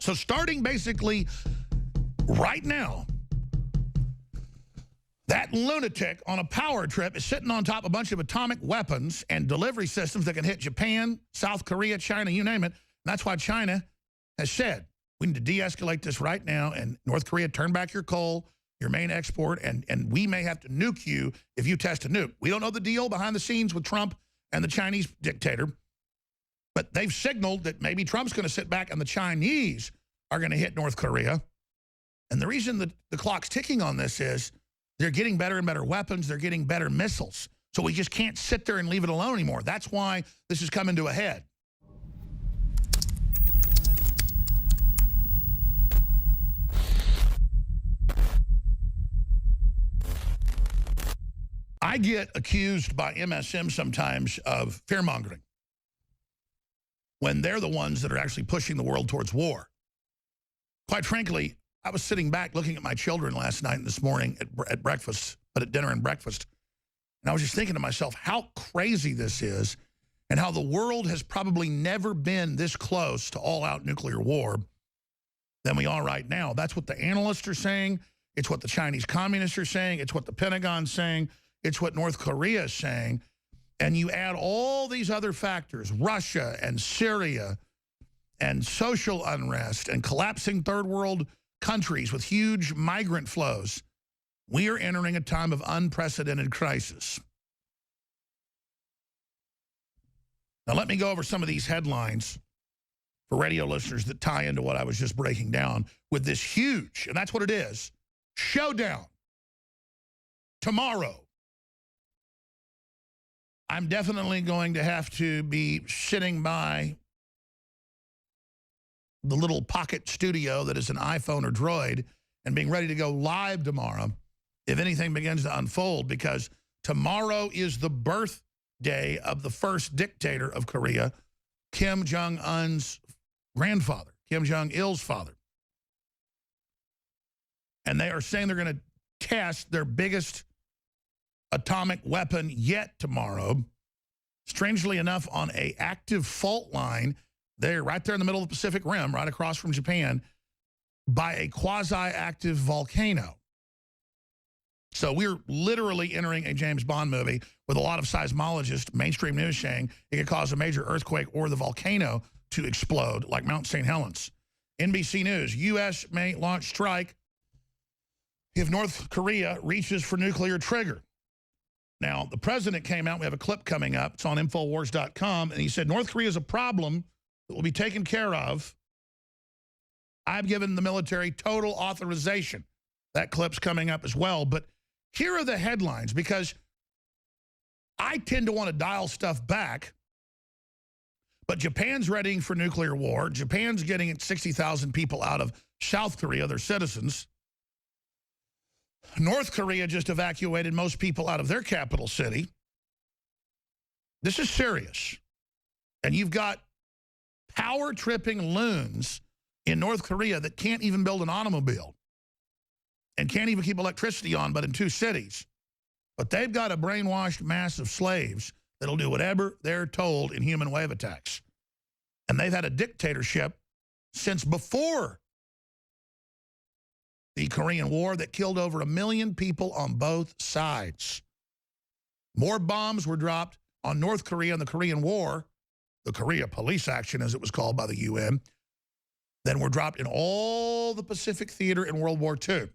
So starting basically right now, that lunatic on a power trip is sitting on top of a bunch of atomic weapons and delivery systems that can hit Japan, South Korea, China, you name it. And that's why China has said, we need to de-escalate this right now, and North Korea, turn back your coal, your main export, and we may have to nuke you if you test a nuke. We don't know the deal behind the scenes with Trump and the Chinese dictator, but they've signaled that maybe Trump's going to sit back and the Chinese are going to hit North Korea. And the reason that the clock's ticking on this is they're getting better and better weapons. They're getting better missiles. So we just can't sit there and leave it alone anymore. That's why this is coming to a head. I get accused by MSM sometimes of fear-mongering when they're the ones that are actually pushing the world towards war. Quite frankly, I was sitting back looking at my children last night and this morning at breakfast, but at dinner and breakfast, and I was just thinking to myself how crazy this is and how the world has probably never been this close to all-out nuclear war than we are right now. That's what the analysts are saying. It's what the Chinese communists are saying. It's what the Pentagon's saying. It's what North Korea is saying. And you add all these other factors, Russia and Syria and social unrest and collapsing third world countries with huge migrant flows, we are entering a time of unprecedented crisis. Now let me go over some of these headlines for radio listeners that tie into what I was just breaking down with this huge, and that's what it is, showdown tomorrow. I'm definitely going to have to be sitting by the little pocket studio that is an iPhone or Droid and being ready to go live tomorrow if anything begins to unfold, because tomorrow is the birthday of the first dictator of Korea, Kim Jong-un's grandfather, Kim Jong-il's father. And they are saying they're going to test their biggest atomic weapon yet tomorrow, strangely enough on a active fault line there, right there in the middle of the Pacific Rim, right across from Japan, by a quasi-active volcano. So we're literally entering a James Bond movie with a lot of seismologists, mainstream news saying it could cause a major earthquake or the volcano to explode like Mount St. Helens. NBC News, U.S. may launch strike if North Korea reaches for nuclear trigger. Now, the president came out, we have a clip coming up, it's on Infowars.com, and he said, North Korea is a problem that will be taken care of. I've given the military total authorization. That clip's coming up as well. But here are the headlines, because I tend to want to dial stuff back, but Japan's readying for nuclear war. Japan's getting 60,000 people out of South Korea, their citizens. North Korea just evacuated most people out of their capital city. This is serious. And you've got power-tripping loons in North Korea that can't even build an automobile and can't even keep electricity on, but in 2 cities. But they've got a brainwashed mass of slaves that'll do whatever they're told in human wave attacks. And they've had a dictatorship since before the Korean War that killed over 1 million people on both sides. More bombs were dropped on North Korea in the Korean War, the Korea Police Action as it was called by the UN, than were dropped in all the Pacific Theater in World War II.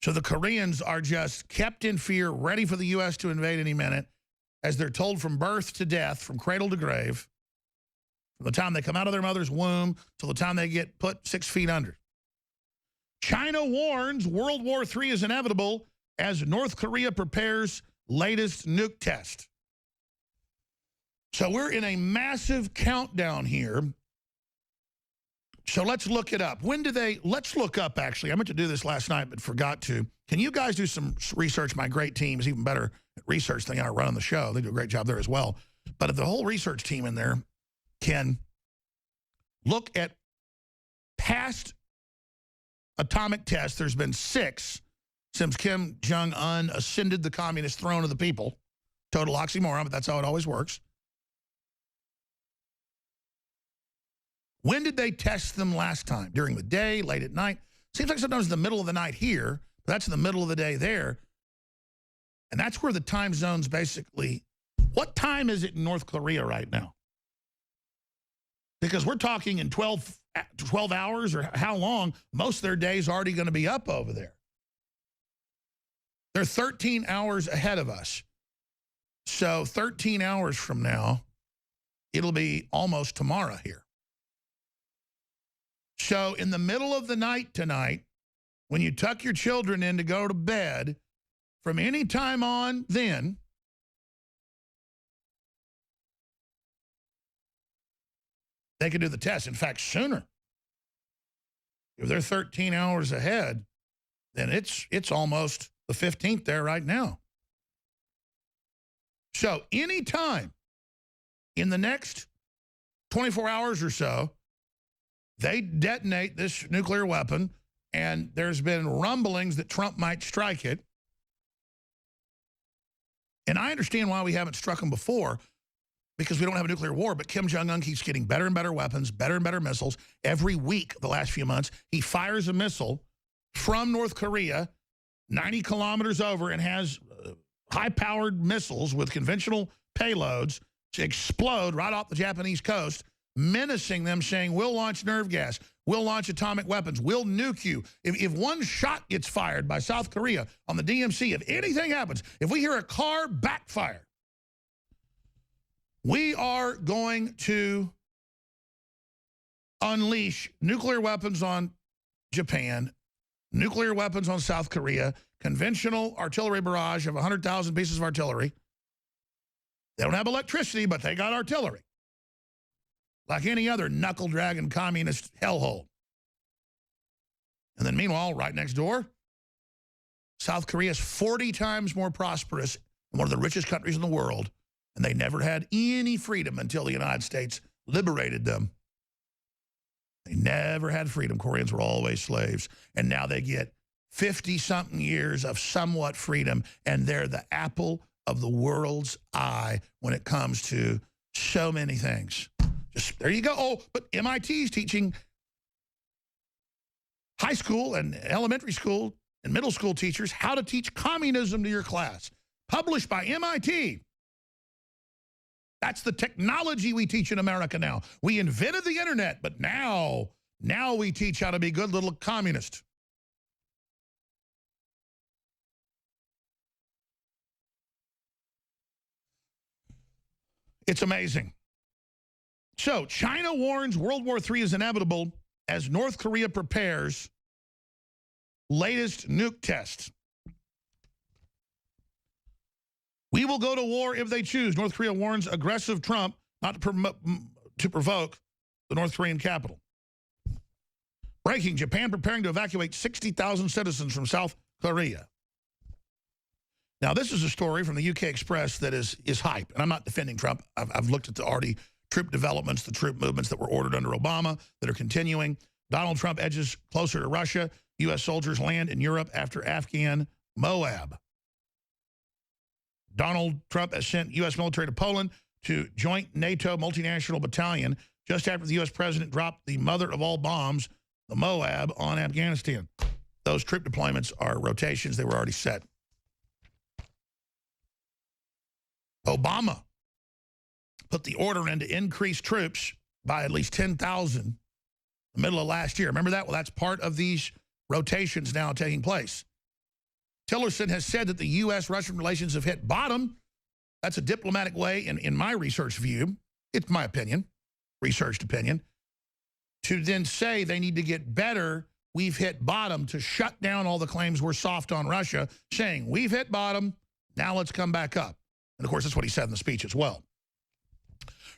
So the Koreans are just kept in fear, ready for the U.S. to invade any minute, as they're told from birth to death, from cradle to grave, from the time they come out of their mother's womb till the time they get put 6 feet under. China warns World War III is inevitable as North Korea prepares latest nuke test. So we're in a massive countdown here. So let's look it up. Let's look up, actually. I meant to do this last night, but forgot to. Can you guys do some research? My great team is even better at research than I run on the show. They do a great job there as well. But if the whole research team in there can look at past atomic tests, there's been 6 since Kim Jong-un ascended the communist throne of the people. Total oxymoron, but that's how it always works. When did they test them last time? During the day, late at night? Seems like sometimes in the middle of the night here, but that's in the middle of the day there. And that's where the time zones basically... What time is it in North Korea right now? Because we're talking in 12 hours or how long, most of their days already going to be up over there. They're 13 hours ahead of us. So 13 hours from now, it'll be almost tomorrow here. So in the middle of the night tonight, when you tuck your children in to go to bed, from any time on then, they can do the test. In fact, sooner. If they're 13 hours ahead, then it's almost the 15th there right now. So anytime in the next 24 hours or so, they detonate this nuclear weapon, and there's been rumblings that Trump might strike it. And I understand why we haven't struck them before, because we don't have a nuclear war, but Kim Jong-un keeps getting better and better weapons, better and better missiles. Every week, the last few months, he fires a missile from North Korea 90 kilometers over and has high-powered missiles with conventional payloads to explode right off the Japanese coast, menacing them, saying, we'll launch nerve gas, we'll launch atomic weapons, we'll nuke you. If one shot gets fired by South Korea on the DMZ, if anything happens, if we hear a car backfire, we are going to unleash nuclear weapons on Japan, nuclear weapons on South Korea, conventional artillery barrage of 100,000 pieces of artillery. They don't have electricity, but they got artillery. Like any other knuckle-dragging communist hellhole. And then meanwhile, right next door, South Korea is 40 times more prosperous and one of the richest countries in the world, and they never had any freedom until the United States liberated them. They never had freedom. Koreans were always slaves. And now they get 50-something years of somewhat freedom, and they're the apple of the world's eye when it comes to so many things. Just there you go. Oh, but MIT's teaching high school and elementary school and middle school teachers how to teach communism to your class. Published by MIT. That's the technology we teach in America now. We invented the internet, but now we teach how to be good little communists. It's amazing. So, China warns World War III is inevitable as North Korea prepares latest nuke test. We will go to war if they choose. North Korea warns aggressive Trump not to provoke the North Korean capital. Breaking, Japan preparing to evacuate 60,000 citizens from South Korea. Now, this is a story from the UK Express that is hype, and I'm not defending Trump. I've looked at the already troop developments, the troop movements that were ordered under Obama that are continuing. Donald Trump edges closer to Russia. U.S. soldiers land in Europe after Afghan Moab. Donald Trump has sent U.S. military to Poland to joint NATO multinational battalion just after the U.S. president dropped the mother of all bombs, the Moab, on Afghanistan. Those troop deployments are rotations. They were already set. Obama put the order in to increase troops by at least 10,000 in the middle of last year. Remember that? Well, that's part of these rotations now taking place. Tillerson has said that the U.S.-Russian relations have hit bottom. That's a diplomatic way, in my research view, it's my opinion, researched opinion, to then say they need to get better, we've hit bottom, to shut down all the claims we're soft on Russia, saying we've hit bottom, now let's come back up. And, of course, that's what he said in the speech as well.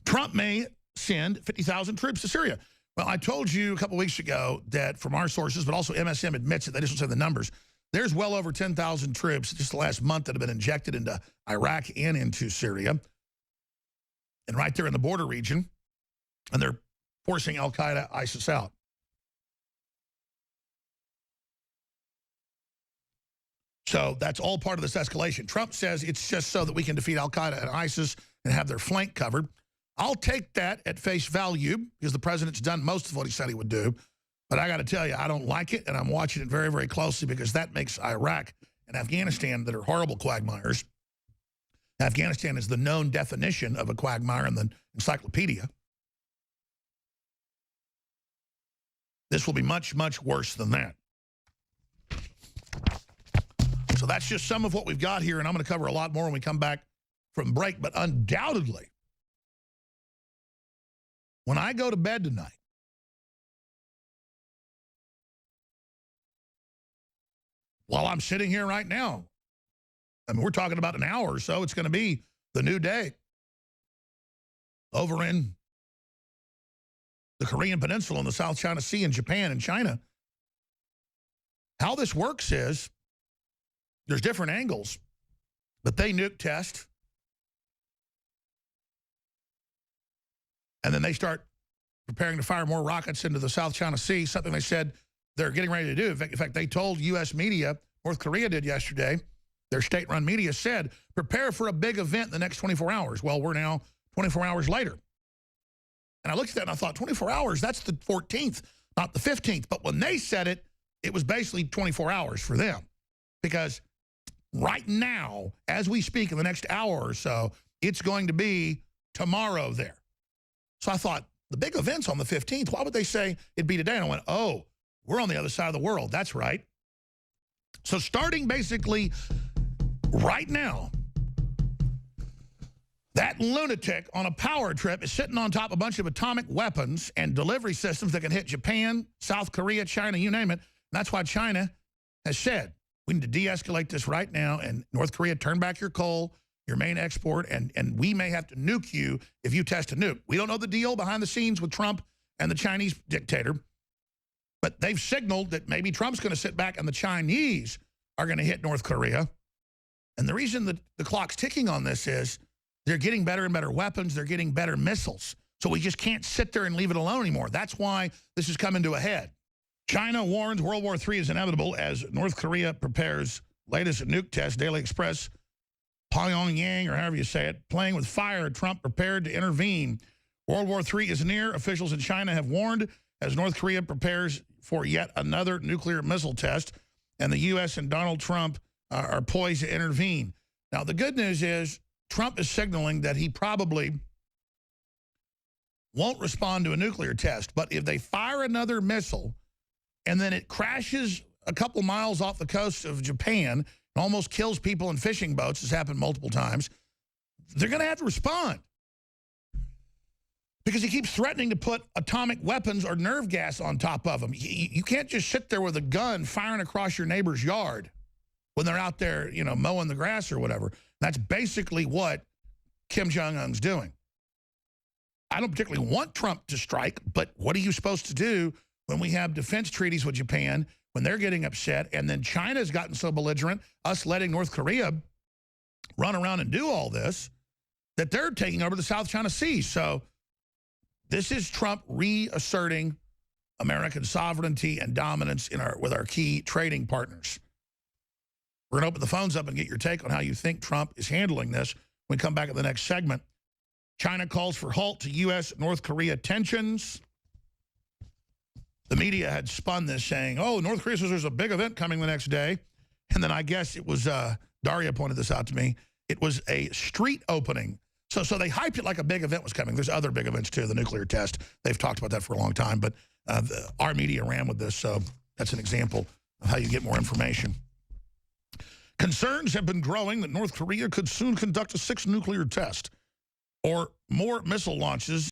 Trump may send 50,000 troops to Syria. Well, I told you a couple weeks ago that from our sources, but also MSM admits it, they just don't say the numbers, there's well over 10,000 troops just the last month that have been injected into Iraq and into Syria. And right there in the border region, and they're forcing al-Qaeda, ISIS out. So that's all part of this escalation. Trump says it's just so that we can defeat al-Qaeda and ISIS and have their flank covered. I'll take that at face value because the president's done most of what he said he would do. But I got to tell you, I don't like it, and I'm watching it very, very closely because that makes Iraq and Afghanistan, that are horrible quagmires. Afghanistan is the known definition of a quagmire in the encyclopedia. This will be much, much worse than that. So that's just some of what we've got here, and I'm going to cover a lot more when we come back from break. But undoubtedly, when I go to bed tonight, while I'm sitting here right now, I mean, we're talking about an hour or so, it's going to be the new day over in the Korean Peninsula and the South China Sea and Japan and China. How this works is there's different angles, but they nuke test, and then they start preparing to fire more rockets into the South China Sea, something they said they're getting ready to do. In fact, they told U.S. media, North Korea did yesterday, their state-run media said, prepare for a big event in the next 24 hours. Well, we're now 24 hours later. And I looked at that and I thought, 24 hours, that's the 14th, not the 15th. But when they said it, it was basically 24 hours for them. Because right now, as we speak in the next hour or so, it's going to be tomorrow there. So I thought, the big event's on the 15th. Why would they say it'd be today? And I went, oh, we're on the other side of the world. That's right. So starting basically right now, that lunatic on a power trip is sitting on top of a bunch of atomic weapons and delivery systems that can hit Japan, South Korea, China, you name it. And that's why China has said, we need to de-escalate this right now, and North Korea, turn back your coal, your main export, and we may have to nuke you if you test a nuke. We don't know the deal behind the scenes with Trump and the Chinese dictator, but they've signaled that maybe Trump's going to sit back and the Chinese are going to hit North Korea. And the reason that the clock's ticking on this is they're getting better and better weapons. They're getting better missiles. So we just can't sit there and leave it alone anymore. That's why this is coming to a head. China warns World War III is inevitable as North Korea prepares latest nuke test. Daily Express, Pyongyang, or however you say it, playing with fire. Trump prepared to intervene. World War III is near. Officials in China have warned as North Korea prepares for yet another nuclear missile test. And the U.S. and Donald Trump are poised to intervene. Now, the good news is Trump is signaling that he probably won't respond to a nuclear test. But if they fire another missile and then it crashes a couple miles off the coast of Japan and almost kills people in fishing boats, as happened multiple times, they're going to have to respond. Because he keeps threatening to put atomic weapons or nerve gas on top of them. You can't just sit there with a gun firing across your neighbor's yard when they're out there, you know, mowing the grass or whatever. That's basically what Kim Jong-un's doing. I don't particularly want Trump to strike, but what are you supposed to do when we have defense treaties with Japan, when they're getting upset, and then China's gotten so belligerent, us letting North Korea run around and do all this, that they're taking over the South China Sea. So this is Trump reasserting American sovereignty and dominance with our key trading partners. We're going to open the phones up and get your take on how you think Trump is handling this when we come back at the next segment. China calls for halt to U.S.-North Korea tensions. The media had spun this saying, oh, North Korea says there's a big event coming the next day. And then I guess it was, Daria pointed this out to me, it was a street opening. So they hyped it like a big event was coming. There's other big events, too, the nuclear test. They've talked about that for a long time, but our media ran with this, so that's an example of how you get more information. Concerns have been growing that North Korea could soon conduct a 6th nuclear test or more missile launches